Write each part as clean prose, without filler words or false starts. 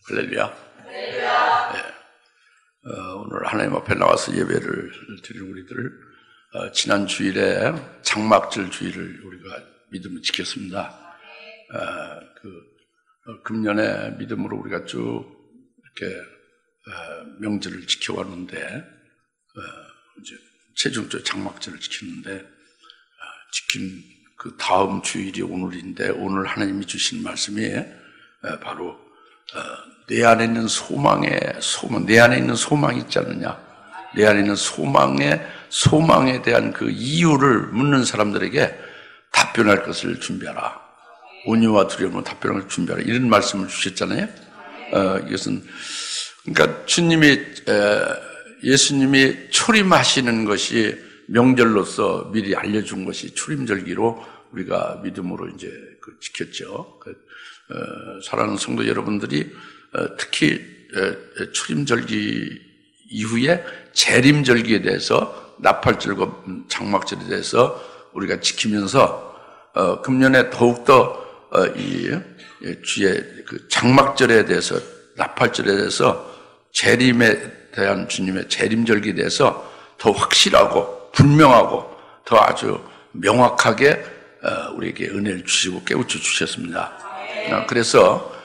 할렐루야. 네. 오늘 하나님 앞에 나와서 예배를 드린 우리들, 지난 주일에 장막절 주일을 우리가 믿음으로 지켰습니다. 금년에 믿음으로 우리가 쭉 이렇게 명절을 지켜왔는데, 이제 최종적 장막절을 지켰는데, 지킨 그 다음 주일이 오늘인데, 오늘 하나님이 주신 말씀이 바로 내 안에 있는 소망, 내 안에 있는 소망이 있지 않느냐? 내 안에 있는 소망에 대한 그 이유를 묻는 사람들에게 답변할 것을 준비하라. 온유와 두려움으로 답변할 것을 준비하라. 이런 말씀을 주셨잖아요. 이것은 그러니까 예수님이 초림하시는 것이 명절로서 미리 알려준 것이 초림절기로 우리가 믿음으로 이제 지켰죠. 사랑하는 성도 여러분들이 특히 초림절기 이후에 재림절기에 대해서 나팔절과 장막절에 대해서 우리가 지키면서 금년에 더욱더 이 주의 그 장막절에 대해서 나팔절에 대해서 재림에 대한 주님의 재림절기에 대해서 더 확실하고 분명하고 더 아주 명확하게 우리에게 은혜를 주시고 깨우쳐 주셨습니다. 그래서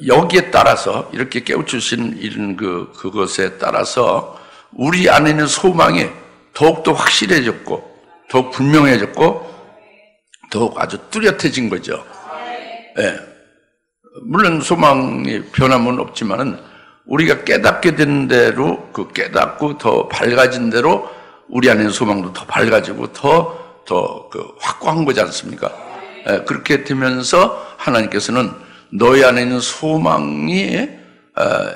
여기에 따라서 이렇게 깨우치신 이런 그것에 따라서 우리 안에 있는 소망이 더욱더 확실해졌고 더욱 분명해졌고 더욱 아주 뚜렷해진 거죠. 네. 물론 소망이 변함은 없지만은 우리가 깨닫게 된 대로 깨닫고 더 밝아진 대로 우리 안에 있는 소망도 더 밝아지고 더 확고한 거지 않습니까? 네. 그렇게 되면서 하나님께서는 너희 안에 있는 소망이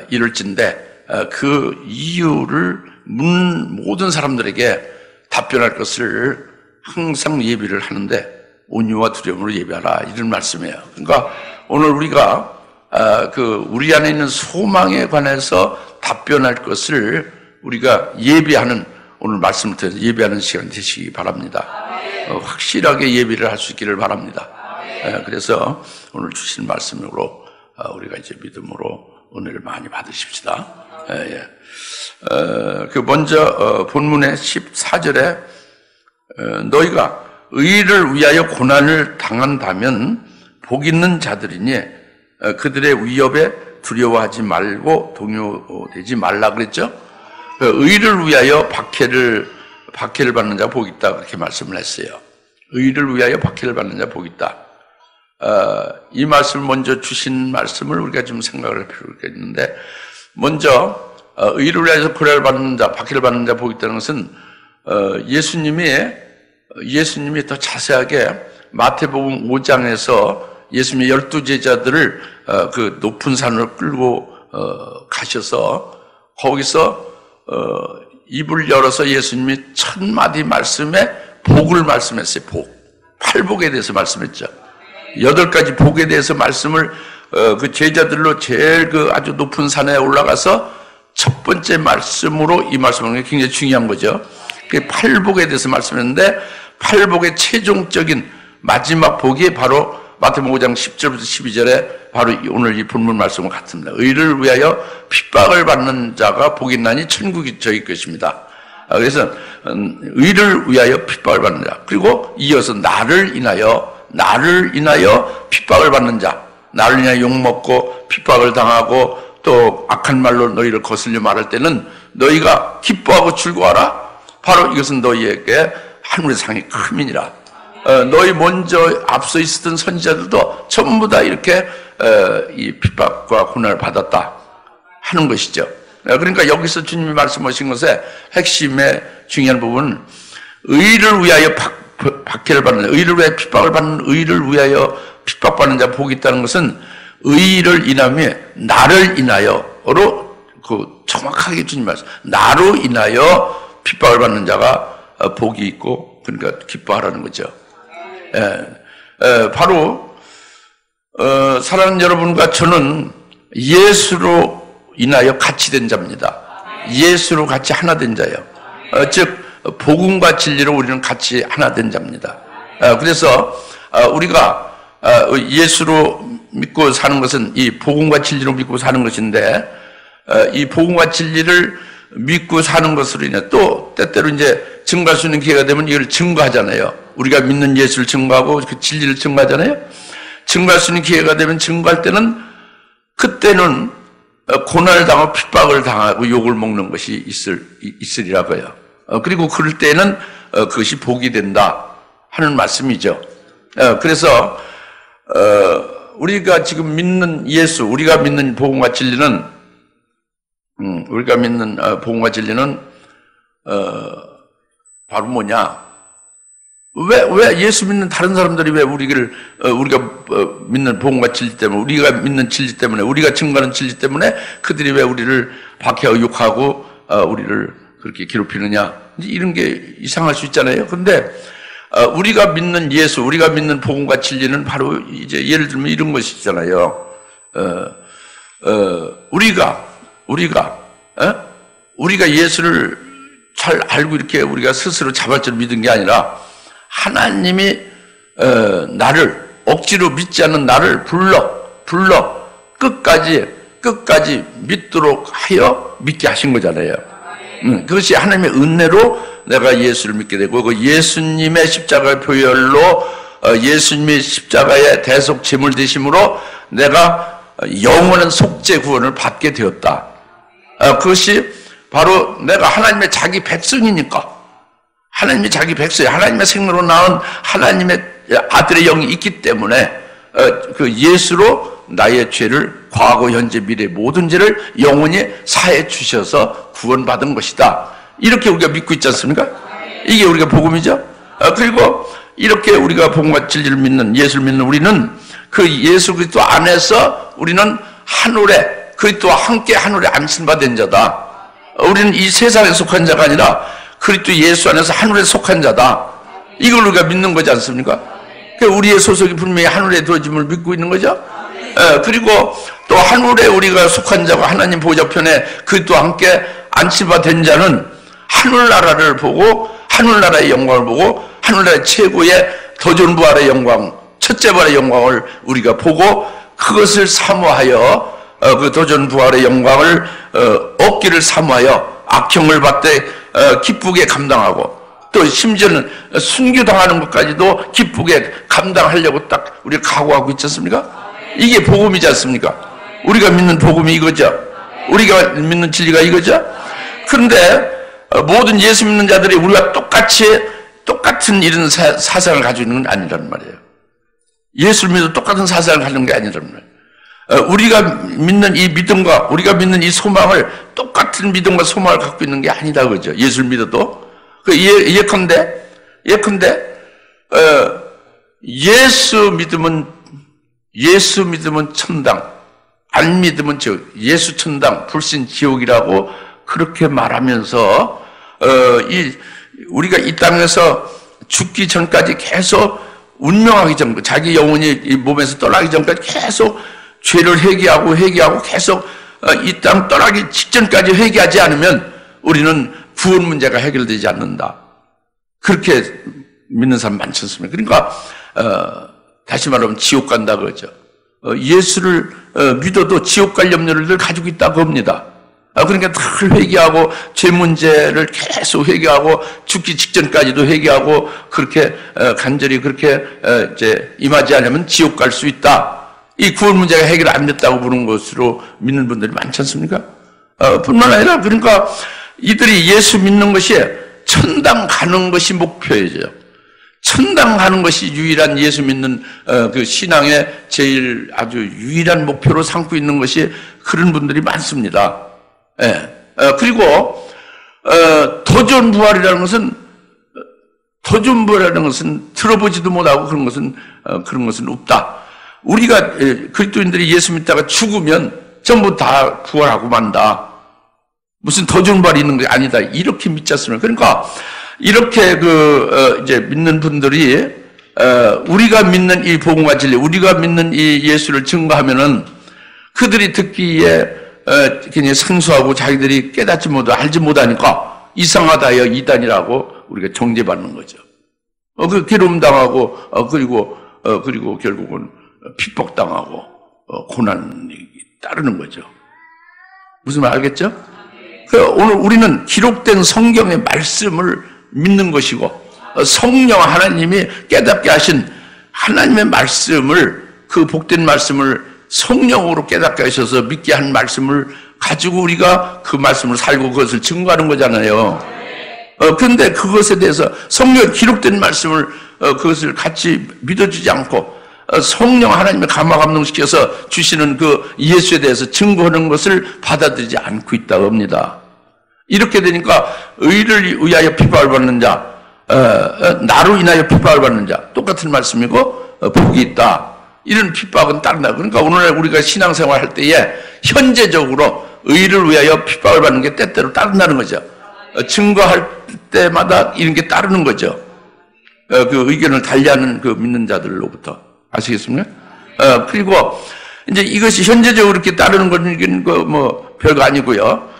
이룰진데 그 이유를 묻는 모든 사람들에게 답변할 것을 항상 예비를 하는데 온유와 두려움으로 예배하라 이런 말씀이에요. 그러니까 오늘 우리가 우리 안에 있는 소망에 관해서 답변할 것을 우리가 예배하는 오늘 말씀을 통해서 예배하는 시간 되시기 바랍니다. 확실하게 예배를 할 수 있기를 바랍니다. 그래서 오늘 주신 말씀으로 우리가 이제 믿음으로 은혜를 많이 받으십시다. 먼저 본문의 14절에 너희가 의를 위하여 고난을 당한다면 복 있는 자들이니 그들의 위협에 두려워하지 말고 동요되지 말라 그랬죠. 의를 위하여 박해를 받는 자 복 있다 그렇게 말씀을 했어요. 의를 위하여 박해를 받는 자 복 있다. 이 말씀을 먼저 주신 말씀을 우리가 좀 생각을 할 필요가 있는데, 먼저 의를 위하여 고난을 받는 자, 박해를 받는 자 복이 있다는 것은 예수님이 더 자세하게 마태복음 5장에서 예수님의 12제자들을 그 높은 산으로 끌고 가셔서 거기서 입을 열어서 예수님이 1000마디 말씀에 복을 말씀했어요. 팔복에 대해서 말씀했죠. 8가지 복에 대해서 말씀을 그 제자들로 제일 아주 높은 산에 올라가서 첫 번째 말씀으로 이 말씀하는 게 굉장히 중요한 거죠. 그 팔복에 대해서 말씀했는데 팔복의 최종적인 마지막 복이 바로 마태복음 5장 10절부터 12절에 바로 오늘 이 본문 말씀과 같습니다. 의를 위하여 핍박을 받는 자가 복이 있나니 천국이 저희 것입니다. 그래서 의를 위하여 핍박을 받는 자, 그리고 이어서 나를 인하여 핍박을 받는 자, 나를 인하여 욕먹고 핍박을 당하고 또 악한 말로 너희를 거슬려 말할 때는 너희가 기뻐하고 즐거워하라. 바로 이것은 너희에게 하늘의 상이 크민이라. 너희 먼저 앞서 있었던 선지자들도 전부 다 이렇게 이 핍박과 고난을 받았다 하는 것이죠. 그러니까 여기서 주님이 말씀하신 것의 핵심의 중요한 부분은 의를 위하여 박해를 받는, 의를 위하여 핍박을 받는, 의를 위하여 핍박받는 자 복이 있다는 것은 의를 인하며 나를 인하여로 정확하게 주님 말씀, 나로 인하여 핍박을 받는 자가 복이 있고 그러니까 기뻐하라는 거죠. 바로 사랑하는 여러분과 저는 예수로 인하여 같이 된 자입니다. 예수로 같이 하나 된 자예요. 즉 복음과 진리로 우리는 같이 하나 된 자입니다. 그래서 우리가 예수로 믿고 사는 것은 이 복음과 진리로 믿고 사는 것인데, 이 복음과 진리를 믿고 사는 것으로 인해 또 때때로 이제 증거할 수 있는 기회가 되면 이걸 증거하잖아요. 우리가 믿는 예수를 증거하고 그 진리를 증거하잖아요. 증거할 수 있는 기회가 되면 증거할 때는, 그때는 고난을 당하고 핍박을 당하고 욕을 먹는 것이 있으리라고요. 그리고 그럴 때는 그것이 복이 된다 하는 말씀이죠. 그래서 우리가 지금 믿는 예수, 우리가 믿는 복음과 진리는 바로 뭐냐? 왜 예수 믿는 다른 사람들이 왜 우리가 믿는 복음과 진리 때문에, 우리가 믿는 진리 때문에, 우리가 증거하는 진리 때문에 그들이 왜 우리를 박해하고 욕하고 우리를 그렇게 괴롭히느냐? 이런 게 이상할 수 있잖아요. 근데 우리가 믿는 예수, 우리가 믿는 복음과 진리는 바로 이제 예를 들면 이런 것이잖아요. 우리가 예수를 잘 알고 이렇게 우리가 스스로 자발적으로 믿은 게 아니라 하나님이 나를 억지로 믿지 않는 나를 불러 끝까지 믿도록 하여 믿게 하신 거잖아요. 그것이 하나님의 은혜로 내가 예수를 믿게 되고, 그 예수님의 십자가의 표열로 예수님의 십자가의 대속 제물 되심으로 내가 영원한 속죄 구원을 받게 되었다. 그것이 바로 내가 하나님의 자기 백성이니까, 하나님이 자기 백성이 하나님의 생명으로 낳은 하나님의 아들의 영이 있기 때문에 그 예수로 나의 죄를, 과거 현재 미래 모든 죄를 영원히 사해 주셔서 구원받은 것이다. 이렇게 우리가 믿고 있지 않습니까? 이게 우리가 복음이죠. 그리고 이렇게 우리가 복음과 진리를 믿는, 예수를 믿는 우리는 그 예수 그리스도 안에서 우리는 하늘에, 그리스도와 함께 하늘에 안심받은 자다. 우리는 이 세상에 속한 자가 아니라 그리스도 예수 안에서 하늘에 속한 자다. 이걸 우리가 믿는 거지 않습니까? 우리의 소속이 분명히 하늘에 두어짐을 믿고 있는 거죠. 그리고 또 하늘에 우리가 속한 자가 하나님 보좌편에 그리스도와 함께 안심받은 자는 하늘나라를 보고, 하늘나라의 영광을 보고, 하늘나라의 최고의 도전부활의 영광, 첫째 부활의 영광을 우리가 보고 그것을 사모하여 그 도전부활의 영광을 얻기를 사모하여 악형을 받되 기쁘게 감당하고, 또 심지어는 순교당하는 것까지도 기쁘게 감당하려고 딱 우리가 각오하고 있지 않습니까? 이게 복음이지 않습니까? 우리가 믿는 복음이 이거죠. 우리가 믿는 진리가 이거죠. 그런데 모든 예수 믿는 자들이 우리가 똑같은 이런 사상을 가지고 있는 건 아니란 말이에요. 예수를 믿어 똑같은 사상을 가지는 게 아니란 말이에요. 우리가 믿는 이 믿음과 우리가 믿는 이 소망을 똑같은 믿음과 소망을 갖고 있는 게 아니다 그죠. 예수를 믿어도. 예컨대 예수 믿으면 천당, 안 믿으면 예수 천당, 불신 지옥이라고 그렇게 말하면서 우리가 이 땅에서 죽기 전까지 계속 운명하기 전, 자기 영혼이 이 몸에서 떠나기 전까지 계속 죄를 회개하고 계속 이 땅 떠나기 직전까지 회개하지 않으면 우리는 구원 문제가 해결되지 않는다. 그렇게 믿는 사람 많지 않습니까? 그러니까 다시 말하면 지옥 간다 그러죠. 예수를 믿어도 지옥 갈 염려를 늘 가지고 있다고 합니다. 그러니까 늘 회개하고 죄 문제를 계속 회개하고 죽기 직전까지도 회개하고 그렇게 간절히 그렇게 이제 임하지 않으면 지옥 갈 수 있다. 이 구원 문제가 해결 안 됐다고 보는 것으로 믿는 분들이 많지 않습니까? 뿐만 아니라 그러니까 이들이 예수 믿는 것이 천당 가는 것이 목표이죠. 천당 가는 것이 유일한 예수 믿는 그 신앙의 제일 아주 유일한 목표로 삼고 있는 것이 그런 분들이 많습니다. 예. 그리고 도전부활이라는 것은 들어보지도 못하고 그런 것은 없다. 우리가 그리스도인들이 예수 믿다가 죽으면 전부 다 부활하고 만다. 무슨 도전부활이 있는 게 아니다. 이렇게 믿지 않습니까? 그러니까 이렇게 이제 믿는 분들이 우리가 믿는 이 복음과 진리, 우리가 믿는 이 예수를 증거하면은 그들이 듣기에 그냥 생소하고 자기들이 깨닫지 못하고 알지 못하니까 이상하다여 이단이라고 우리가 정죄받는 거죠. 그 괴로움 당하고 그리고 결국은 핍박당하고 고난이 따르는 거죠. 무슨 말 알겠죠? 오늘 우리는 기록된 성경의 말씀을 믿는 것이고 성령 하나님이 깨닫게 하신 하나님의 말씀을, 그 복된 말씀을 성령으로 깨닫게 하셔서 믿게 한 말씀을 가지고 우리가 그 말씀을 살고 그것을 증거하는 거잖아요. 그런데 그것에 대해서 성경에 기록된 말씀을 그것을 같이 믿어주지 않고 성령 하나님의 감화감동시켜서 주시는 그 예수에 대해서 증거하는 것을 받아들이지 않고 있다고 합니다. 이렇게 되니까 의를 위하여 핍박을 받는 자, 나로 인하여 핍박을 받는 자, 똑같은 말씀이고 복이 있다. 이런 핍박은 따른다. 그러니까 오늘날 우리가 신앙생활 할 때에 현재적으로 의를 위하여 핍박을 받는 게 때때로 따른다는 거죠. 증거할 때마다 이런 게 따르는 거죠. 그 의견을 달리하는 그 믿는 자들로부터. 아시겠습니까? 그리고 이제 이것이 현재적으로 이렇게 따르는 건 뭐 별거 아니고요.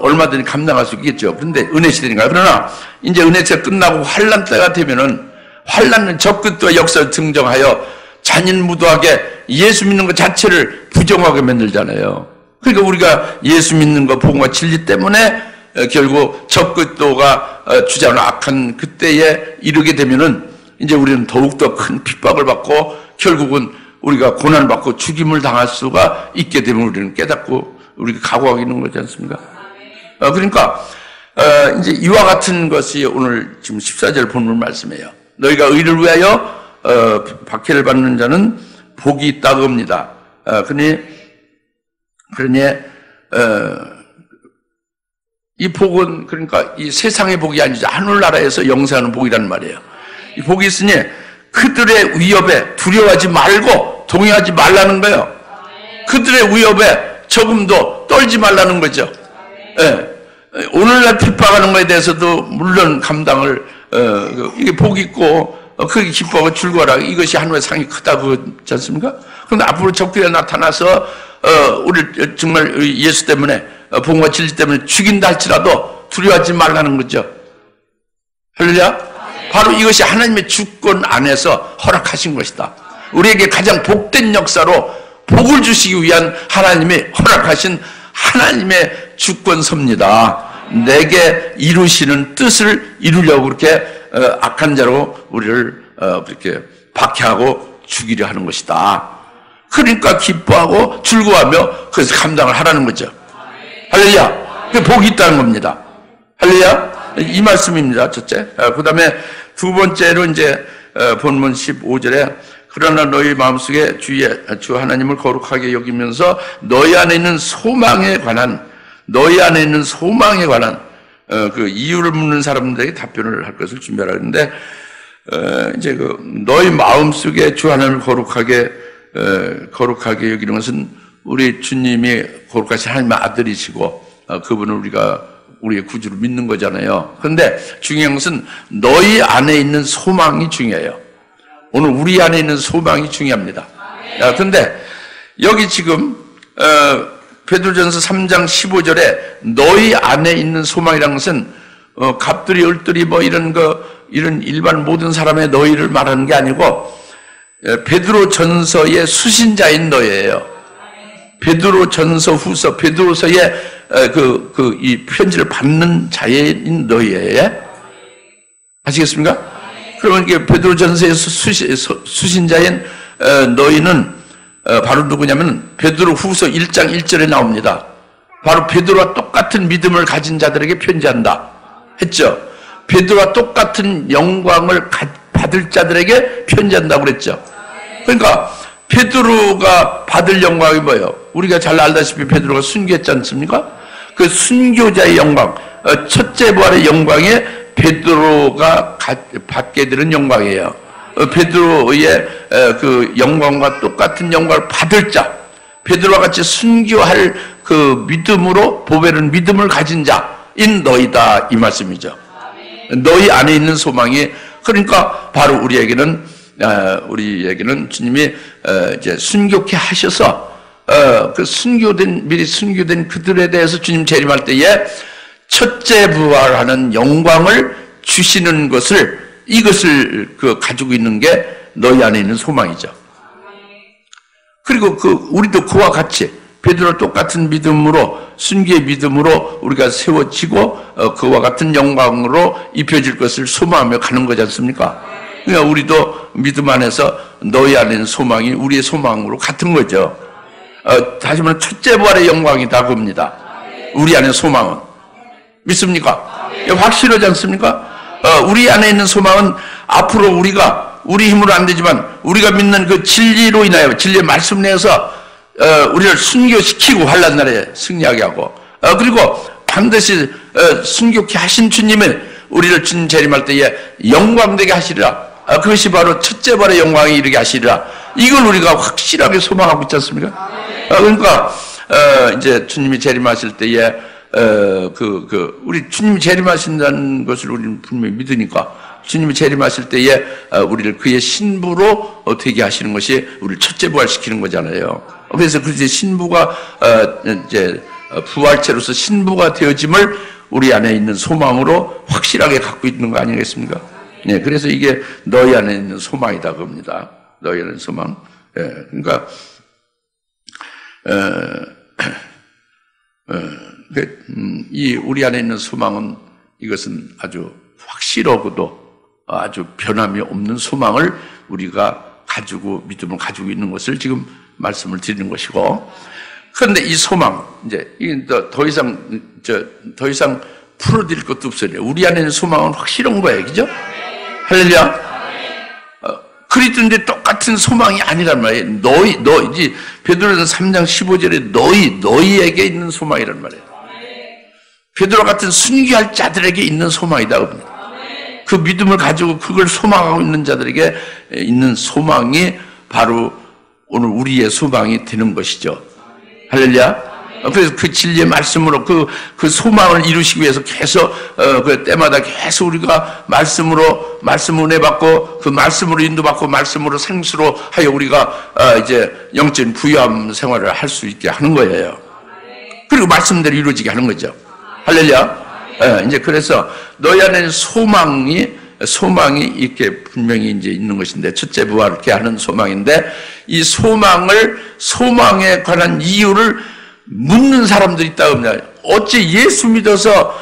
얼마든지 감당할 수 있겠죠. 그런데 은혜 시대니까. 그러나 이제 은혜 시대 끝나고 환란 때가 되면은 환란은 적그리스도의 역사를 증정하여 잔인무도하게 예수 믿는 것 자체를 부정하게 만들잖아요. 그러니까 우리가 예수 믿는 것, 복음과 진리 때문에 결국 적그리스도가 주장하는 악한 그때에 이르게 되면은 이제 우리는 더욱더 큰 핍박을 받고 결국은 우리가 고난을 받고 죽임을 당할 수가 있게 되면 우리는 깨닫고 우리가 각오하고 있는 거지 않습니까? 그러니까 이제 이와 같은 것이 오늘 지금 14절 본문 말씀이에요. 너희가 의를 위하여 박해를 받는 자는 복이 있다고 합니다. 그러니 이 복은 그러니까 이 세상의 복이 아니죠. 하늘나라에서 영세하는 복이라는 말이에요. 이 복이 있으니 그들의 위협에 두려워하지 말고 동요하지 말라는 거예요. 그들의 위협에 조금도 떨지 말라는 거죠. 예. 오늘날 핍박하는 것에 대해서도 물론 감당을 이게 복이 있고 그게 기뻐하고 즐거워라. 이것이 하늘의 상이 크다고 그렇지 않습니까? 그런데 앞으로 적들이 나타나서 우리 정말 예수 때문에 복음과 진리 때문에 죽인다 할지라도 두려워하지 말라는 거죠. 할렐루야. 바로 이것이 하나님의 주권 안에서 허락하신 것이다. 우리에게 가장 복된 역사로 복을 주시기 위한 하나님이 허락하신 하나님의 주권서입니다. 내게 이루시는 뜻을 이루려고 그렇게 악한 자로 우리를 그렇게 박해하고 죽이려 하는 것이다. 그러니까 기뻐하고 즐거워하며 그래서 감당을 하라는 거죠. 할렐루야. 그 복이 있다는 겁니다. 할렐루야. 이 말씀입니다. 첫째. 그 다음에 두 번째로 이제 본문 15절에 그러나 너희 마음속에 주 하나님을 거룩하게 여기면서 너희 안에 있는 소망에 관한 그 이유를 묻는 사람들에게 답변을 할 것을 준비하라 했는데 이제 그 너희 마음속에 주 하나님을 거룩하게 여기는 것은 우리 주님이 거룩하신 하나님의 아들이시고 그분을 우리가 우리의 구주로 믿는 거잖아요. 그런데 중요한 것은 너희 안에 있는 소망이 중요해요. 오늘 우리 안에 있는 소망이 중요합니다. 그런데 여기 지금 베드로전서 3장 15절에 너희 안에 있는 소망이라는 것은 갑들이 을들이 뭐 이런 일반 모든 사람의 너희를 말하는 게 아니고 베드로전서의 수신자인 너희예요. 베드로전서 후서 베드로서의 이 편지를 받는 자인 너희예요. 아시겠습니까? 그러면 이게 베드로전서의 수신자인 너희는 바로 누구냐면 베드로 후서 1장 1절에 나옵니다. 바로 베드로와 똑같은 믿음을 가진 자들에게 편지한다 했죠. 베드로와 똑같은 영광을 받을 자들에게 편지한다고 그랬죠. 그러니까 베드로가 받을 영광이 뭐예요? 우리가 잘 알다시피 베드로가 순교했지 않습니까? 그 순교자의 영광, 첫째 부활의 영광에 베드로가 받게 되는 영광이에요. 베드로의 그 영광과 똑같은 영광을 받을 자, 베드로와 같이 순교할 그 믿음으로 보배는 믿음을 가진 자인 너희다 이 말씀이죠. 너희 안에 있는 소망이 그러니까 바로 우리에게는 주님이 이제 순교케 하셔서 그 미리 순교된 그들에 대해서 주님 재림할 때에 첫째 부활하는 영광을 주시는 이것을 가지고 있는 게 너희 안에 있는 소망이죠. 그리고 우리도 그와 같이 베드로와 똑같은 믿음으로, 순교의 믿음으로 우리가 세워지고 그와 같은 영광으로 입혀질 것을 소망하며 가는 거지 않습니까? 그러니까 우리도 믿음 안에서 너희 안에 있는 소망이 우리의 소망으로 같은 거죠. 다시 말하면 첫째 부활의 영광이다 그겁니다. 우리 안에 소망은. 믿습니까? 확실하지 않습니까? 우리 안에 있는 소망은 앞으로 우리가 우리 힘으로 안 되지만 우리가 믿는 그 진리로 인하여, 진리의 말씀 내에서 우리를 순교시키고 환난 날에 승리하게 하고, 그리고 반드시 순교케 하신 주님은 우리를 주님 재림할 때에 영광되게 하시리라. 그것이 바로 첫째 부활의 영광에 이르게 하시리라. 이걸 우리가 확실하게 소망하고 있지 않습니까? 그러니까 이제 주님이 재림하실 때에 우리 주님이 재림하신다는 것을 우리는 분명히 믿으니까 주님이 재림하실 때에 우리를 그의 신부로 되게 하시는 것이 우리를 첫째 부활시키는 거잖아요. 그래서 그 신부가 이제 부활체로서 신부가 되어짐을 우리 안에 있는 소망으로 확실하게 갖고 있는 거 아니겠습니까? 네, 그래서 이게 너희 안에 있는 소망이다 그겁니다. 너희 안에 있는 소망. 그러니까 이 우리 안에 있는 소망은 이것은 아주 확실하고도 아주 변함이 없는 소망을 우리가 가지고 믿음을 가지고 있는 것을 지금 말씀을 드리는 것이고, 그런데 이 소망 이제 더 이상 풀어드릴 것도 없어요. 우리 안에 있는 소망은 확실한 거예요, 그죠? 할렐루야. 그리스도인데 똑같은 소망이 아니란 말이에요. 너희 베드로전 3장 15절에 너희에게 있는 소망이란 말이에요. 베드로 같은 순교할 자들에게 있는 소망이다. 그 믿음을 가지고 그걸 소망하고 있는 자들에게 있는 소망이 바로 오늘 우리의 소망이 되는 것이죠. 할렐루야. 그래서 그 진리의 말씀으로 그 소망을 이루시기 위해서 계속 그 때마다 계속 우리가 말씀으로 말씀 은혜 받고 그 말씀으로 인도받고 말씀으로 생수로 하여 우리가 이제 영적인 부유함 생활을 할 수 있게 하는 거예요. 그리고 말씀대로 이루어지게 하는 거죠. 할렐루야. 이제 그래서 너희 안에는 소망이 이렇게 분명히 이제 있는 것인데, 첫째 부활케 하는 소망인데, 이 소망에 관한 이유를 묻는 사람들이 있다고 합니다. 어찌 예수 믿어서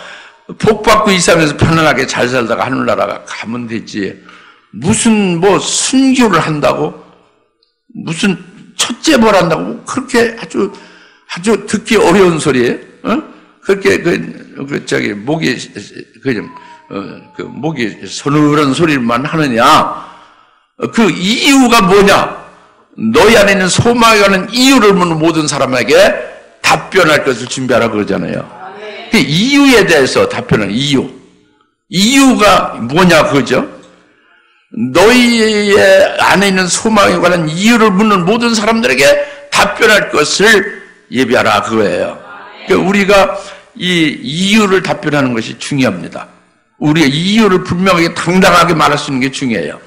복 받고 이 세상에서 편안하게 잘 살다가 하늘나라 가면 되지, 무슨 순교를 한다고, 무슨 첫째 부활한다고, 그렇게 아주 듣기 어려운 소리예요. 그렇게 목이 서늘한 소리만 하느냐? 그 이유가 뭐냐? 너희 안에 있는 소망에 관한 이유를 묻는 모든 사람에게 답변할 것을 준비하라 그러잖아요. 그 이유에 대해서 답변하는 이유가 뭐냐 그거죠? 너희의 안에 있는 소망에 관한 이유를 묻는 모든 사람들에게 답변할 것을 예비하라 그거예요. 그러니까 우리가 이 이유를 답변하는 것이 중요합니다. 우리가 이유를 분명하게 당당하게 말할 수 있는 게 중요해요.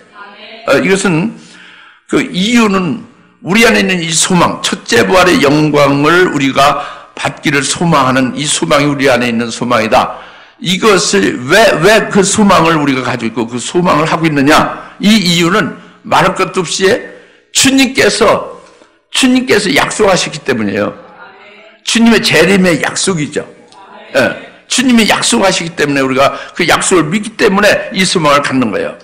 이것은 그 이유는 우리 안에 있는 이 소망, 첫째 부활의 영광을 우리가 받기를 소망하는 이 소망이 우리 안에 있는 소망이다. 이것을 왜 그 소망을 우리가 가지고 있고 그 소망을 하고 있느냐? 이 이유는 말할 것도 없이 주님께서 약속하셨기 때문이에요. 주님의 재림의 약속이죠. 주님이 약속하시기 때문에 우리가 그 약속을 믿기 때문에 이 소망을 갖는 거예요.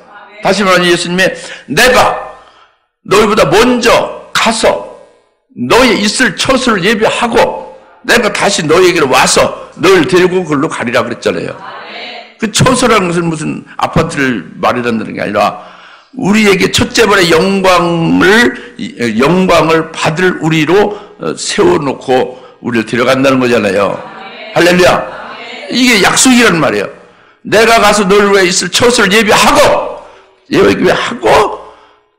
다시 말하면 예수님이 내가 너희보다 먼저 가서 너희 있을 처소를 예비하고 내가 다시 너희에게로 와서 너희를 데리고 그걸로 가리라 그랬잖아요. 그 처소라는 것은 무슨 아파트를 말한다는 게 아니라 우리에게 첫째 번의 영광을 받을 우리로 세워놓고 우리를 데려간다는 거잖아요. 할렐루야. 이게 약속이란 말이에요. 내가 가서 너를 위해 있을 처소를 예비하고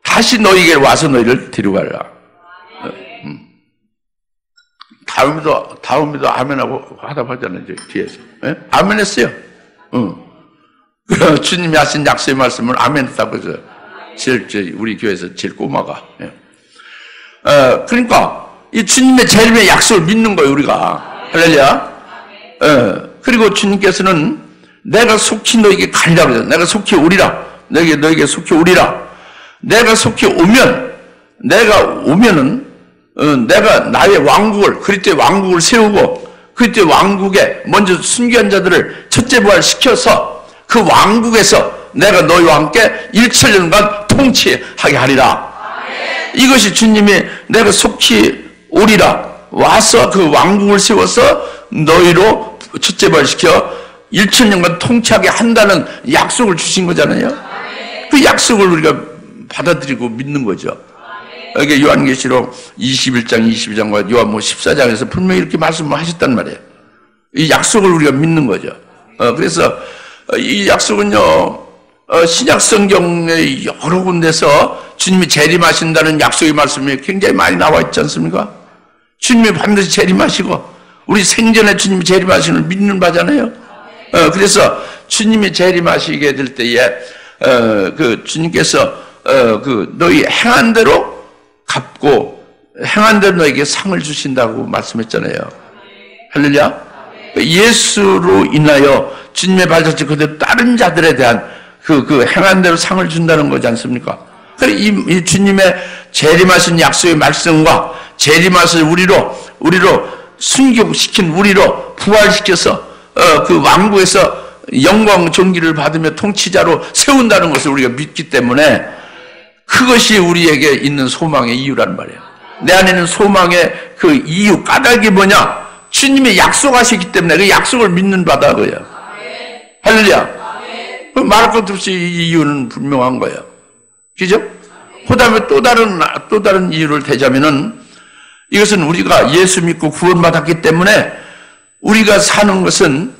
다시 너희에게 와서 너희를 데려가라. 다음에도 아멘하고 화답하잖아요. 뒤에서. 아멘 했어요. 주님이 하신 약속의 말씀을 아멘 했다고 해서 우리 교회에서 제일 꼬마가. 그러니까 이 주님의 재림의 약속을 믿는 거예요, 우리가. 할렐루야. 그리고 주님께서는 내가 속히 너에게 가리라 그러잖아요. 내가 속히 오리라. 너에게 속히 오리라. 내가 속히 오면은 내가 나의 왕국을, 그리스도의 왕국을 세우고 그리스도의 왕국에 먼저 순교한 자들을 첫째 부활시켜서 그 왕국에서 내가 너희와 함께 1천년간 통치하게 하리라. 이것이 주님이 내가 속히 오리라, 와서 그 왕국을 세워서 너희로 첫째 부활시켜 1천년간 통치하게 한다는 약속을 주신 거잖아요. 그 약속을 우리가 받아들이고 믿는 거죠. 이게 요한계시록 21장, 22장과 요한복음 14장에서 분명히 이렇게 말씀을 하셨단 말이에요. 이 약속을 우리가 믿는 거죠. 그래서 이 약속은요, 신약 성경의 여러 군데서 주님이 재림하신다는 약속의 말씀이 굉장히 많이 나와 있지 않습니까? 주님이 반드시 재림하시고 우리 생전에 주님이 재림하시는 걸 믿는 바잖아요. 그래서 주님이 재림하시게 될 때에 그 주님께서 그 너희 행한 대로 갚고 행한 대로 너에게 상을 주신다고 말씀했잖아요. 할렐루야. 예수로 인하여 주님의 발자취 그대로 다른 자들에 대한 그 행한 대로 상을 준다는 거지 않습니까? 그래 이 주님의 재림하신 약속의 말씀과 재림하실 우리로 순교시킨 우리로 부활시켜서 그 왕국에서 영광 존귀를 받으며 통치자로 세운다는 것을 우리가 믿기 때문에 그것이 우리에게 있는 소망의 이유란 말이에요. 내 안에 있는 소망의 그 이유, 까닭이 뭐냐? 주님이 약속하시기 때문에 그 약속을 믿는 바다 거예요. 할렐루야. 말할 것 없이 이 이유는 분명한 거예요. 그죠? 그 다음에 또 다른 이유를 대자면은 이것은 우리가 예수 믿고 구원받았기 때문에 우리가 사는 것은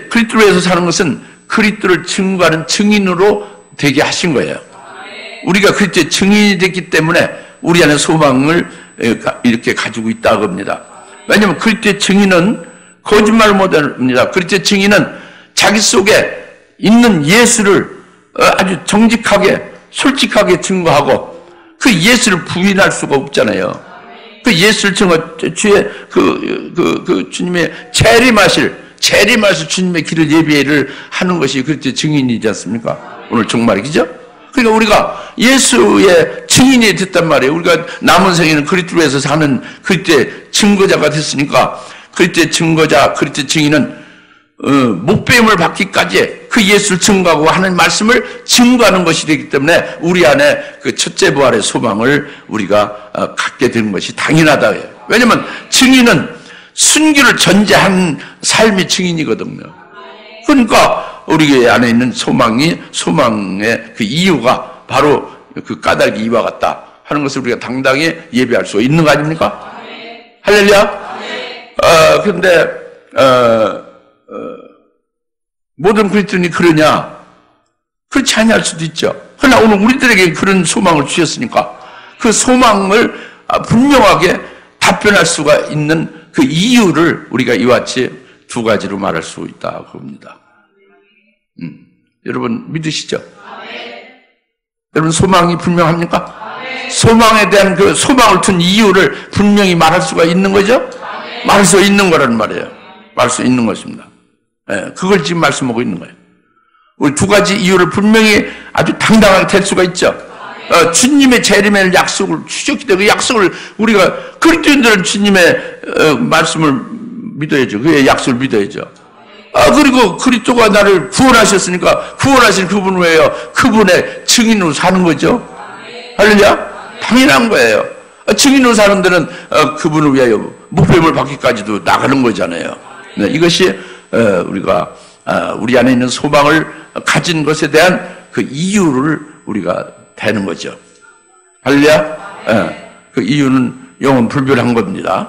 그리스도에서 사는 것은 그리스도를 증거하는 증인으로 되게 하신 거예요. 우리가 그리스도의 증인이 됐기 때문에 우리 안에 소망을 이렇게 가지고 있다고 합니다. 왜냐하면 그리스도의 증인은 거짓말 못합니다. 그리스도의 증인은 자기 속에 있는 예수를 아주 정직하게 솔직하게 증거하고 그 예수를 부인할 수가 없잖아요. 그 예수를 증거 주의 그 주님의 재림하실 주님의 길을 예비를 하는 것이 그리스도의 증인이지 않습니까? 오늘 정말이죠? 그러니까 우리가 예수의 증인이 됐단 말이에요. 우리가 남은 생에는 그리스도에서 사는 그리스도의 증거자가 됐으니까 그리스도의 증거자, 그리스도의 증인은 목배임을 받기까지 그 예수를 증거하고 하는 말씀을 증거하는 것이 되기 때문에 우리 안에 그 첫째 부활의 소망을 우리가 갖게 되는 것이 당연하다. 왜냐하면 증인은 순교를 전제한 삶이 증인이거든요. 그러니까 우리 안에 있는 소망의 그 이유가 바로 그 까닭이 이와 같다 하는 것을 우리가 당당히 예배할 수 있는 거 아닙니까? 할렐루야. 그런데 모든 그리스도인이 그러냐? 그렇지 아니할 수도 있죠. 그러나 오늘 우리들에게 그런 소망을 주셨으니까 그 소망을 분명하게 답변할 수가 있는 그 이유를 우리가 이와 같이 두 가지로 말할 수 있다고 봅니다. 여러분 믿으시죠? 여러분 소망이 분명합니까? 소망에 대한 그 소망을 둔 이유를 분명히 말할 수가 있는 거죠? 말할 수 있는 거라는 말이에요. 말할 수 있는 것입니다. 그걸 지금 말씀하고 있는 거예요. 우리 두 가지 이유를 분명히 아주 당당하게 될 수가 있죠. 주님의 재림의 약속을 주셨기 때문에 그 약속을 우리가 그리스도인들은 주님의 말씀을 믿어야죠. 그의 약속을 믿어야죠. 그리고 그리스도가 나를 구원하셨으니까 구원하신 그분 외에요. 그분의 증인으로 사는 거죠. 할렐루야. 당연한 거예요. 증인으로 사는 데는 그분을 위하여 목배임을 받기까지도 나가는 거잖아요. 네, 이것이 우리가 우리 안에 있는 소망을 가진 것에 대한 그 이유를 우리가 되는 거죠. 할렐루야. 그 이유는 영원 불변한 겁니다.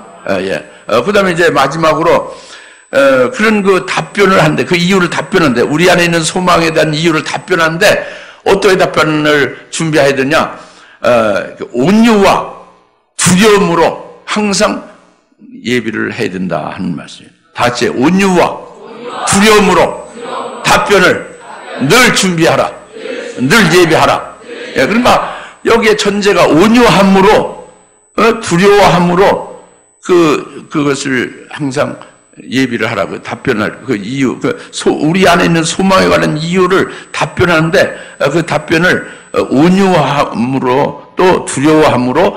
그 다음에 이제 마지막으로 그런 그 답변을 하는데 그 이유를 답변하는데 우리 안에 있는 소망에 대한 이유를 답변하는데 어떻게 답변을 준비해야 되냐? 온유와 두려움으로 항상 예비를 해야 된다 하는 말씀이에요. 다 같이 온유와 두려움으로 답변을 늘 준비하라. 늘 예비하라. 그러니까 여기에 전제가 온유함으로 두려워함으로 그것을 항상 예비를 하라고 답변할 그 이유, 우리 안에 있는 소망에 관한 이유를 답변하는데 그 답변을 온유함으로 또 두려워함으로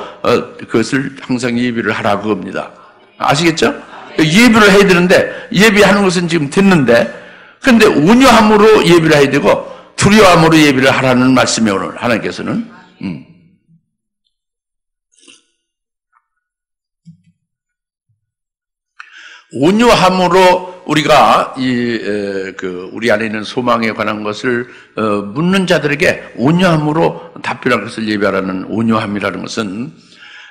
그것을 항상 예비를 하라 그겁니다. 아시겠죠? 예비를 해야 되는데 예비하는 것은 지금 됐는데 그런데 온유함으로 예비를 해야 되고 두려워함으로 예비를 하라는 말씀이에요. 오늘 하나님께서는. 온유함으로 우리가 우리 안에 있는 소망에 관한 것을 묻는 자들에게 온유함으로 답변할 것을 예비하라는 온유함이라는 것은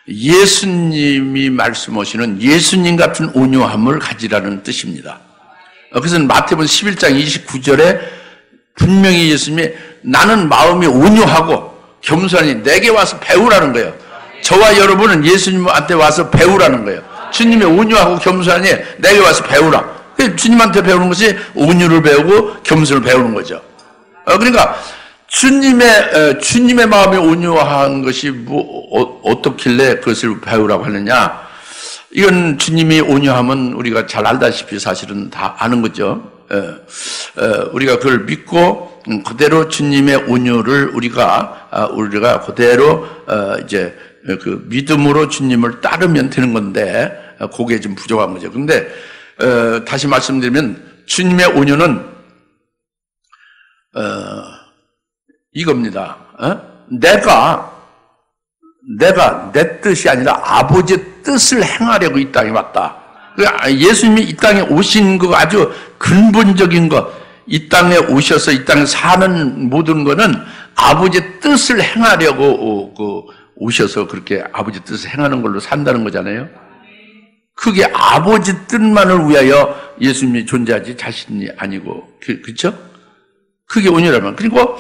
예수님이 말씀하시는 예수님 같은 온유함을 가지라는 뜻입니다. 그것은 마태복음 11장 29절에 분명히 예수님이 나는 마음이 온유하고 겸손하니 내게 와서 배우라는 거예요. 저와 여러분은 예수님한테 와서 배우라는 거예요. 주님의 온유하고 겸손하니 내게 와서 배우라. 주님한테 배우는 것이 온유를 배우고 겸손을 배우는 거죠. 그러니까 주님의 마음이 온유한 것이 어떻길래 그것을 배우라고 하느냐? 이건 주님이 온유하면 우리가 잘 알다시피 사실은 다 아는 거죠. 우리가 그걸 믿고 그대로 주님의 온유를 우리가 그대로 이제 그 믿음으로 주님을 따르면 되는 건데 그게 좀 부족한 거죠. 근데 다시 말씀드리면 주님의 온유는 이겁니다. 내가 내 뜻이 아니라 아버지의 뜻을 행하려고 이 땅에 왔다. 예수님이 이 땅에 오신 거 아주 근본적인 거, 이 땅에 오셔서 이 땅에 사는 모든 거는 아버지의 뜻을 행하려고 오셔서 그렇게 아버지 뜻을 행하는 걸로 산다는 거잖아요. 그게 아버지 뜻만을 위하여 예수님이 존재하지 자신이 아니고, 그렇죠? 그게 온유라면. 그리고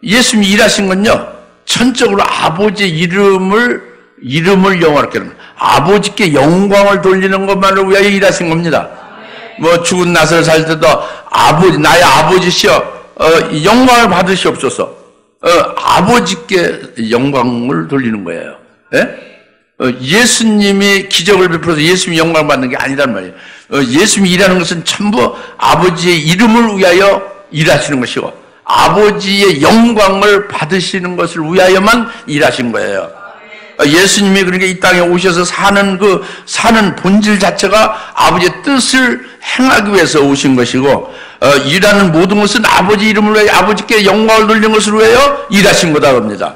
예수님이 일하신 건요, 전적으로 아버지 이름을 영화롭게 하는, 아버지께 영광을 돌리는 것만을 위하여 일하신 겁니다. 뭐 죽은 나사를 살 때도 나의 아버지시여 영광을 받으시옵소서. 아버지께 영광을 돌리는 거예요. 예? 예수님이 기적을 베풀어서 예수님이 영광을 받는 게 아니란 말이에요. 예수님이 일하는 것은 전부 아버지의 이름을 위하여 일하시는 것이고 아버지의 영광을 받으시는 것을 위하여만 일하신 거예요. 예수님이 그러니까 이 땅에 오셔서 사는 본질 자체가 아버지의 뜻을 행하기 위해서 오신 것이고, 일하는 모든 것은 아버지 이름을 위하여 아버지께 영광을 돌리는 것을 위하여 일하신 거다 합니다.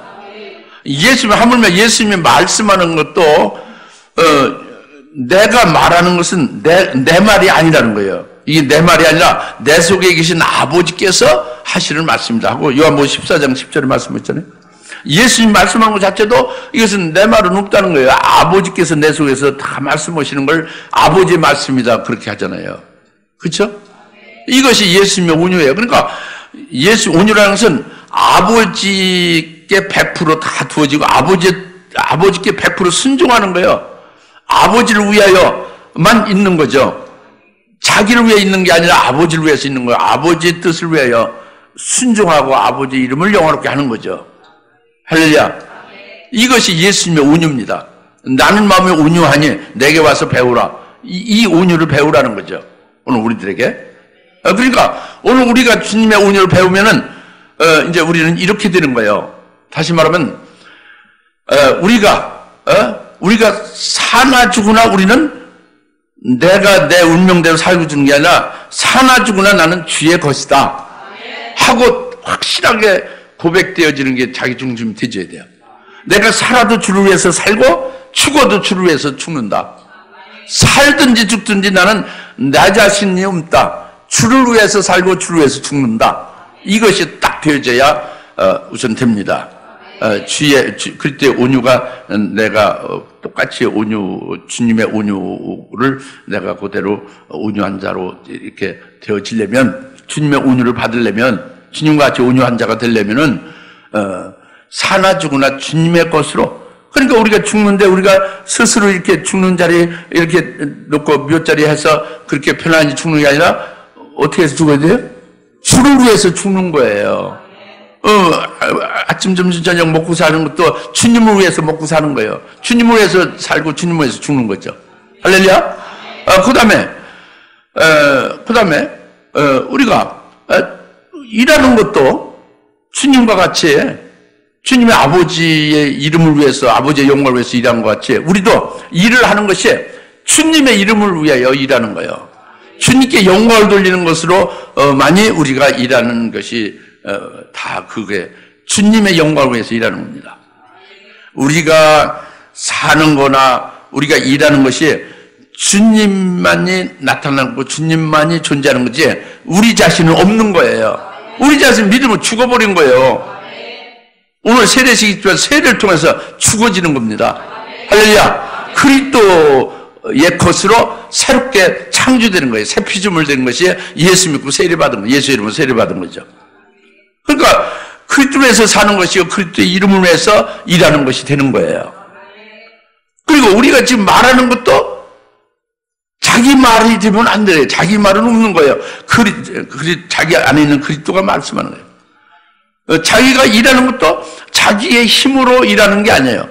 예수님, 하물며 예수님이 말씀하는 것도, 내가 말하는 것은 내 말이 아니라는 거예요. 이게 내 말이 아니라 내 속에 계신 아버지께서 하시는 말씀이다 하고, 요한복음 14장 10절에 말씀했잖아요. 예수님 말씀한 것 자체도 이것은 내 말은 없다는 거예요. 아버지께서 내 속에서 다 말씀하시는 걸 아버지의 말씀이다 그렇게 하잖아요. 그렇죠? 이것이 예수님의 온유예요. 그러니까 온유라는 것은 아버지께 100% 다 두어지고 아버지께 100% 순종하는 거예요. 아버지를 위하여만 있는 거죠. 자기를 위해 있는 게 아니라 아버지를 위해서 있는 거예요. 아버지의 뜻을 위하여 순종하고 아버지 이름을 영화롭게 하는 거죠. 할렐루야. 이것이 예수님의 온유입니다. 나는 마음이 온유하니 내게 와서 배우라. 이 온유를 배우라는 거죠. 오늘 우리들에게. 그러니까 오늘 우리가 주님의 온유를 배우면은 이제 우리는 이렇게 되는 거예요. 다시 말하면 우리가 사나 죽으나 우리는 내가 내 운명대로 살고 주는 게 아니라 사나 죽으나 나는 주의 것이다 하고 확실하게 고백되어지는 게 자기 중심이 되어야 돼요. 내가 살아도 주를 위해서 살고 죽어도 주를 위해서 죽는다. 살든지 죽든지 나는 나 자신이 없다. 주를 위해서 살고 주를 위해서 죽는다. 이것이 딱 되어져야 우선 됩니다. 그때 온유가 내가 똑같이 주님의 온유를 내가 그대로 온유한 자로 이렇게 되어지려면, 주님의 온유를 받으려면, 주님과 같이 온유한 자가 되려면은, 사나 죽으나 주님의 것으로, 그러니까 우리가 죽는데 우리가 스스로 이렇게 죽는 자리에 이렇게 놓고 묘자리 해서 그렇게 편안히 죽는 게 아니라 어떻게 해서 죽어야 돼요? 주를 위해서 죽는 거예요. 아침, 점심, 저녁 먹고 사는 것도 주님을 위해서 먹고 사는 거예요. 주님을 위해서 살고 주님을 위해서 죽는 거죠. 할렐루야? 그 다음에, 우리가 일하는 것도 주님과 같이 주님의 아버지의 이름을 위해서, 아버지의 영광을 위해서 일하는 것 같이 우리도 일을 하는 것이 주님의 이름을 위하여 일하는 거예요. 주님께 영광을 돌리는 것으로 많이 우리가 일하는 것이 다 그게 주님의 영광을 위해서 일하는 겁니다. 우리가 사는 거나 우리가 일하는 것이 주님만이 나타나고 주님만이 존재하는 거지 우리 자신은 없는 거예요. 우리 자신 믿으면 죽어버린 거예요. 오늘 세례식 있지만 세례를 통해서 죽어지는 겁니다. 할렐루야. 그리스도의 것으로 새롭게 창조되는 거예요. 새 피조물 되는 것이 예수 믿고 세례받은 거예요. 예수 이름으로 세례받은 거죠. 그러니까 그리스도에서 사는 것이요 그리스도의 이름을 위해서 일하는 것이 되는 거예요. 그리고 우리가 지금 말하는 것도 자기 말이 되면 안 돼요. 자기 말은 없는 거예요. 자기 안에 있는 그리스도가 말씀하는 거예요. 자기가 일하는 것도 자기의 힘으로 일하는 게 아니에요.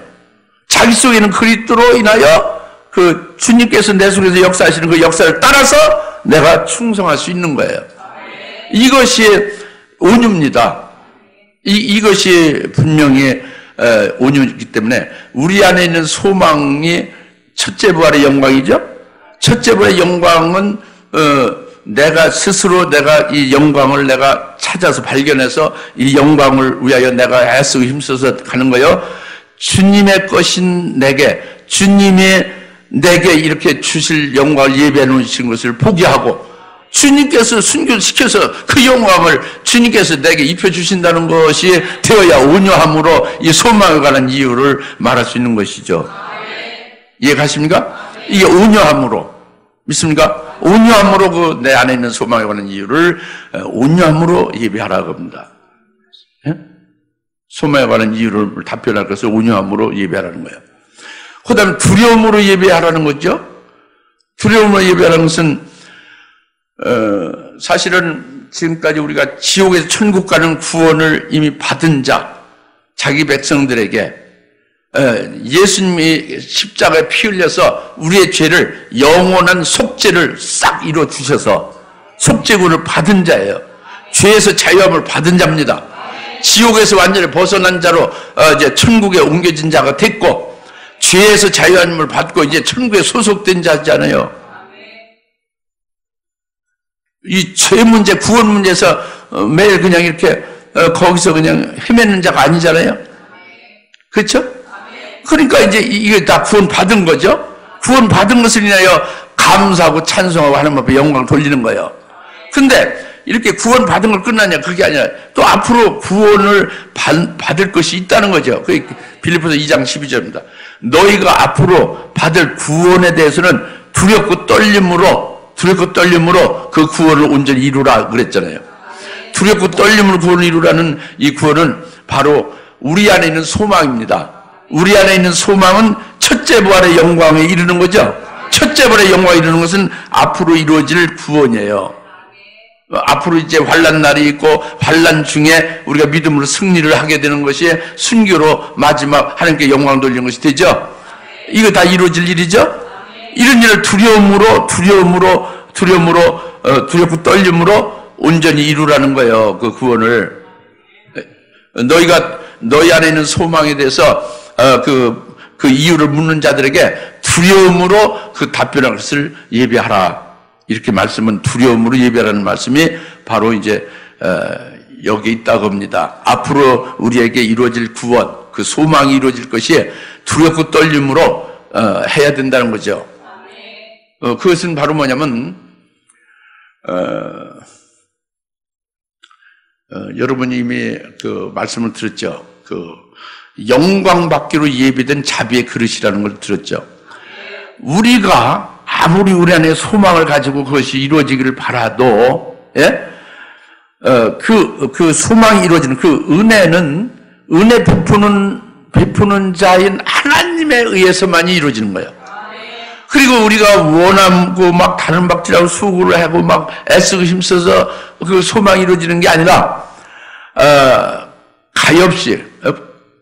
자기 속에는 그리스도로 인하여 그 주님께서 내 속에서 역사하시는 그 역사를 따라서 내가 충성할 수 있는 거예요. 이것이 온유입니다. 이것이 분명히 온유이기 때문에 우리 안에 있는 소망이 첫째 부활의 영광이죠. 첫째 부활의 영광은 내가 스스로 내가 이 영광을 내가 찾아서 발견해서 이 영광을 위하여 내가 애쓰고 힘써서 가는 거예요. 주님의 것인 내게, 주님이 내게 이렇게 주실 영광을 예배해 놓으신 것을 포기하고 주님께서 순교시켜서 그 영광을 주님께서 내게 입혀주신다는 것이 되어야 온유함으로 이 소망에 관한 이유를 말할 수 있는 것이죠. 이해가십니까? 이게 온유함으로. 믿습니까? 온유함으로 그 내 안에 있는 소망에 관한 이유를 온유함으로 예배하라고 합니다. 예? 소망에 관한 이유를 답변할 것을 온유함으로 예배하라는 거예요. 그 다음에 두려움으로 예배하라는 거죠. 두려움으로 예배하라는 것은 사실은 지금까지 우리가 지옥에서 천국 가는 구원을 이미 받은 자, 자기 백성들에게 예수님이 십자가에 피 흘려서 우리의 죄를 영원한 속죄를 싹 이루어 주셔서 속죄군을 받은 자예요. 죄에서 자유함을 받은 자입니다. 지옥에서 완전히 벗어난 자로 이제 천국에 옮겨진 자가 됐고 죄에서 자유함을 받고 이제 천국에 소속된 자잖아요. 이 죄 문제, 구원 문제에서 매일 그냥 이렇게 거기서 그냥 헤매는 자가 아니잖아요. 그렇죠? 그러니까 이제 이게 다 구원 받은 거죠. 구원 받은 것을 인하여 감사하고 찬송하고 하나님 앞에 영광을 돌리는 거예요. 근데 이렇게 구원 받은 걸 끝나냐? 그게 아니라 또 앞으로 구원을 받을 것이 있다는 거죠. 그 빌립보서 2장 12절입니다. 너희가 앞으로 받을 구원에 대해서는 두렵고 떨림으로 그 구원을 온전히 이루라 그랬잖아요. 두렵고 떨림으로 구원을 이루라는 이 구원은 바로 우리 안에 있는 소망입니다. 우리 안에 있는 소망은 첫째 부활의 영광에 이르는 거죠. 첫째 부활의 영광에 이르는 것은 앞으로 이루어질 구원이에요. 앞으로 이제 환난 날이 있고 환난 중에 우리가 믿음으로 승리를 하게 되는 것이 순교로 마지막 하나님께 영광을 돌리는 것이 되죠. 이거 다 이루어질 일이죠. 이런 일을 두렵고 떨림으로 온전히 이루라는 거예요. 그 구원을. 너희 안에 있는 소망에 대해서 그 이유를 묻는 자들에게 두려움으로 그 답변할 것을 예배하라. 이렇게 말씀은 두려움으로 예배하라는 말씀이 바로 이제 여기 있다고 합니다. 앞으로 우리에게 이루어질 구원, 그 소망이 이루어질 것이 두렵고 떨림으로 해야 된다는 거죠. 그것은 바로 뭐냐면 여러분이 이미 그 말씀을 들었죠. 그 영광 받기로 예비된 자비의 그릇이라는 걸 들었죠. 우리가 아무리 우리 안에 소망을 가지고 그것이 이루어지기를 바라도, 예? 그 소망이 이루어지는 그 은혜는 은혜 베푸는 자인 하나님에 의해서만이 이루어지는 거예요. 그리고 우리가 원하고 막 다른 박질하고 수고를 하고 막 애쓰고 힘써서 그 소망이 이루어지는 게 아니라, 가엾이,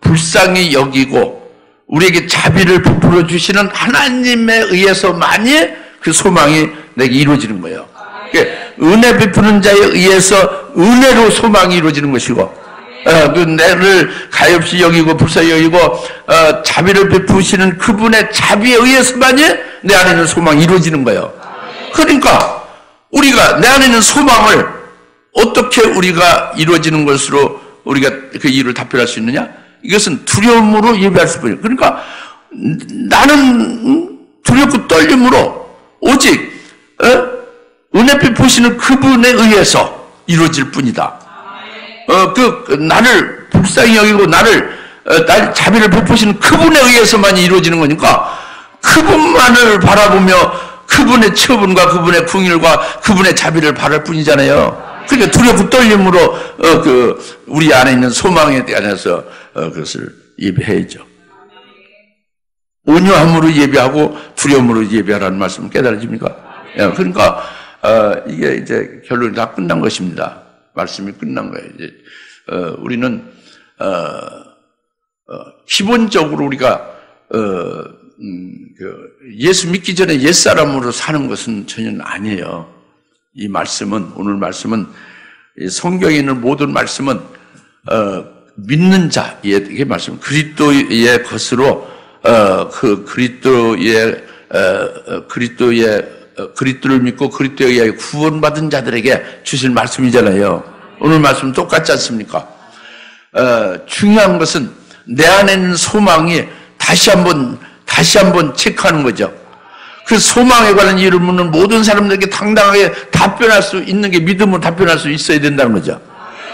불쌍히 여기고, 우리에게 자비를 베풀어 주시는 하나님에 의해서만이 그 소망이 내게 이루어지는 거예요. 그러니까 은혜 베푸는 자에 의해서 은혜로 소망이 이루어지는 것이고, 그 나를 가엾이 여기고 불쌍히 여기고 자비를 베푸시는 그분의 자비에 의해서만이 내 안에 있는 소망이 이루어지는 거예요. 그러니까 우리가 내 안에 있는 소망을 어떻게 우리가 이루어지는 것으로 우리가 그 이유를 답변할 수 있느냐? 이것은 두려움으로 예배할 수뿐이에요. 그러니까 나는 두렵고 떨림으로 오직 은혜 베푸시는 그분에 의해서 이루어질 뿐이다. 나를 불쌍히 여기고 나를 자비를 베푸시는 그분에 의해서만 이루어지는 거니까 그분만을 바라보며 그분의 처분과 그분의 궁일과 그분의 자비를 바랄 뿐이잖아요. 그러니까 두렵고 떨림으로 우리 안에 있는 소망에 대해서 그것을 예배해야죠. 온유함으로 예배하고 두려움으로 예배하라는 말씀을 깨달아집니까? 그러니까 이게 이제 결론이 다 끝난 것입니다. 말씀이 끝난 거예요. 이제 우리는 기본적으로 우리가 예수 믿기 전에 옛사람으로 사는 것은 전혀 아니에요. 이 말씀은, 오늘 말씀은, 성경에 있는 모든 말씀은 믿는 자의 말씀, 그리스도의 것으로 그리스도를 믿고 그리스도에 의해 구원받은 자들에게 주실 말씀이잖아요. 오늘 말씀 똑같지 않습니까? 중요한 것은 내 안에 있는 소망이 다시 한번 체크하는 거죠. 그 소망에 관한 이유를 묻는 모든 사람들에게 당당하게 답변할 수 있는 게 믿음으로 답변할 수 있어야 된다는 거죠.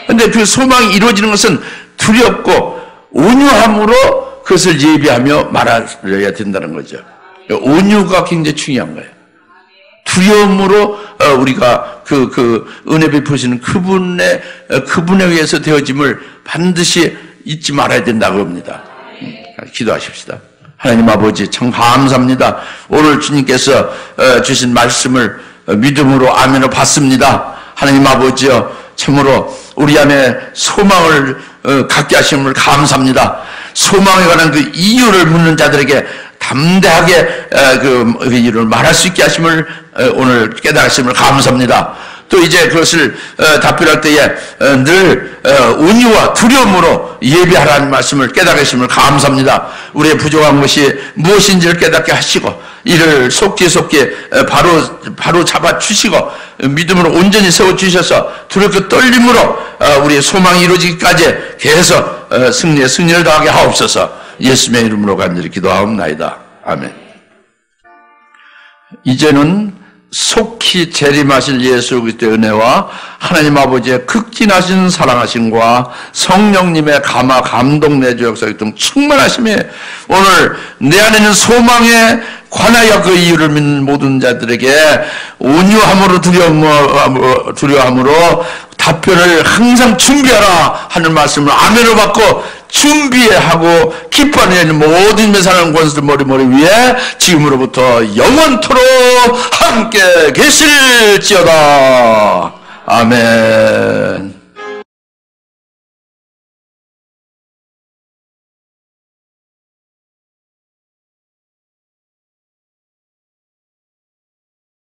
근데 그 소망이 이루어지는 것은 두렵고 온유함으로 그것을 예비하며 말해야 된다는 거죠. 온유가 굉장히 중요한 거예요. 두려움으로 우리가 은혜 베푸시는 그분에 의해서 되어짐을 반드시 잊지 말아야 된다고 합니다. 기도하십시다. 하나님 아버지 참 감사합니다. 오늘 주님께서 주신 말씀을 믿음으로 아멘을 받습니다. 하나님 아버지여 참으로 우리 안에 소망을 갖게 하심을 감사합니다. 소망에 관한 그 이유를 묻는 자들에게 담대하게 그 이유를 말할 수 있게 하심을 오늘 깨달으심을 감사합니다. 또 이제 그것을 답변할 때에 늘 온유와 두려움으로 예배하라는 말씀을 깨달으심을 감사합니다. 우리의 부족한 것이 무엇인지를 깨닫게 하시고 이를 속기 바로 잡아주시고 믿음으로 온전히 세워주셔서 두렵고 떨림으로 우리의 소망이 이루어지기까지 계속 승리를 더하게 하옵소서. 예수님의 이름으로 간절히 기도하옵나이다. 아멘. 이제는 속히 재림하실 예수 그리스도의 은혜와 하나님 아버지의 극진하신 사랑하심과 성령님의 감동 내주 역사 등 충만하심에 오늘 내 안에 있는 소망에 관하여 그 이유를 믿는 모든 자들에게 온유함으로 두려움으로 답변을 항상 준비하라 하는 말씀을 아멘으로 받고 준비하고 기뻐하는 모든 매사는 권수들 머리 위에 지금으로부터 영원토록 함께 계실지어다. 아멘.